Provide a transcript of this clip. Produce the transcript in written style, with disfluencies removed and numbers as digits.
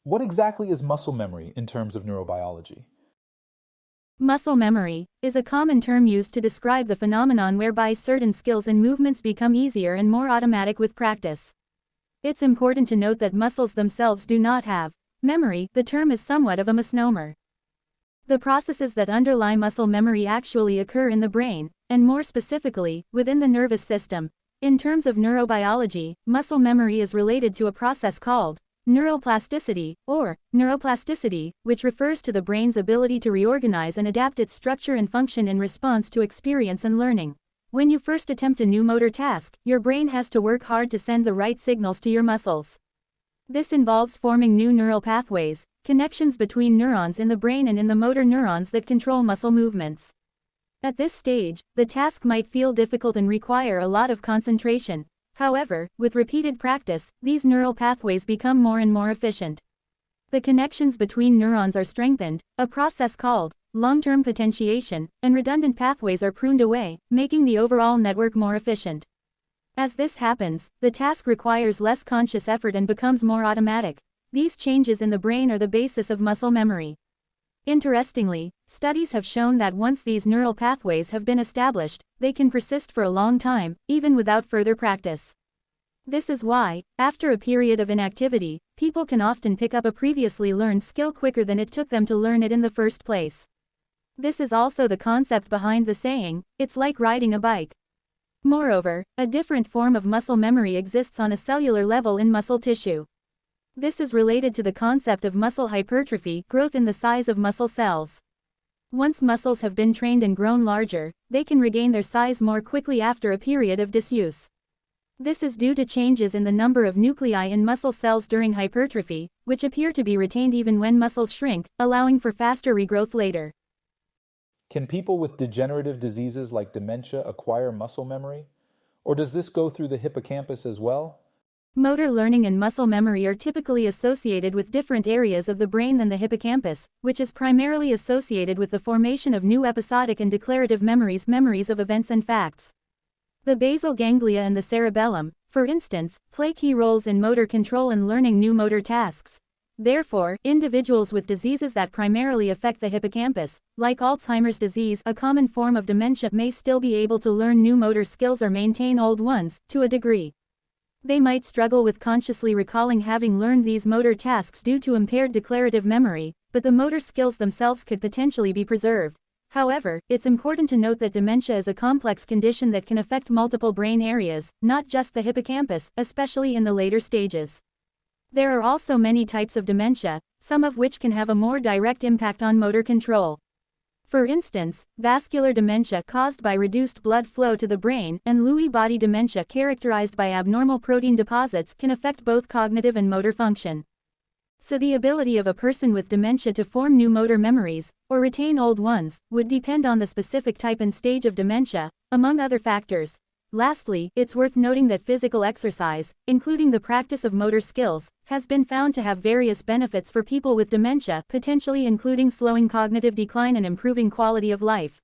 What exactly is muscle memory in terms of neurobiology? Muscle memory is a common term used to describe the phenomenon whereby certain skills and movements become easier and more automatic with practice. It's important to note that muscles themselves do not have memory. The term is somewhat of a misnomer. The processes that underlie muscle memory actually occur in the brain, and more specifically, within the nervous system. In terms of neurobiology, muscle memory is related to a process called neuroplasticity, which refers to the brain's ability to reorganize and adapt its structure and function in response to experience and learning. When you first attempt a new motor task, your brain has to work hard to send the right signals to your muscles. This involves forming new neural pathways, connections between neurons in the brain and in the motor neurons that control muscle movements. At this stage, the task might feel difficult and require a lot of concentration. However, with repeated practice, these neural pathways become more and more efficient. The connections between neurons are strengthened, a process called long-term potentiation, and redundant pathways are pruned away, making the overall network more efficient. As this happens, the task requires less conscious effort and becomes more automatic. These changes in the brain are the basis of muscle memory. Interestingly, studies have shown that once these neural pathways have been established, they can persist for a long time, even without further practice. This is why, after a period of inactivity, people can often pick up a previously learned skill quicker than it took them to learn it in the first place. This is also the concept behind the saying, "It's like riding a bike." Moreover, a different form of muscle memory exists on a cellular level in muscle tissue. This is related to the concept of muscle hypertrophy, growth in the size of muscle cells. Once muscles have been trained and grown larger, they can regain their size more quickly after a period of disuse. This is due to changes in the number of nuclei in muscle cells during hypertrophy, which appear to be retained even when muscles shrink, allowing for faster regrowth later. Can people with degenerative diseases like dementia acquire muscle memory? Or does this go through the hippocampus as well? Motor learning and muscle memory are typically associated with different areas of the brain than the hippocampus, which is primarily associated with the formation of new episodic and declarative memories of events and facts. The basal ganglia and the cerebellum, for instance, play key roles in motor control and learning new motor tasks. Therefore, individuals with diseases that primarily affect the hippocampus, like Alzheimer's disease, a common form of dementia, may still be able to learn new motor skills or maintain old ones, to a degree. They might struggle with consciously recalling having learned these motor tasks due to impaired declarative memory, but the motor skills themselves could potentially be preserved. However, it's important to note that dementia is a complex condition that can affect multiple brain areas, not just the hippocampus, especially in the later stages. There are also many types of dementia, some of which can have a more direct impact on motor control. For instance, vascular dementia caused by reduced blood flow to the brain and Lewy body dementia characterized by abnormal protein deposits can affect both cognitive and motor function. So the ability of a person with dementia to form new motor memories, or retain old ones, would depend on the specific type and stage of dementia, among other factors. Lastly, it's worth noting that physical exercise, including the practice of motor skills, has been found to have various benefits for people with dementia, potentially including slowing cognitive decline and improving quality of life.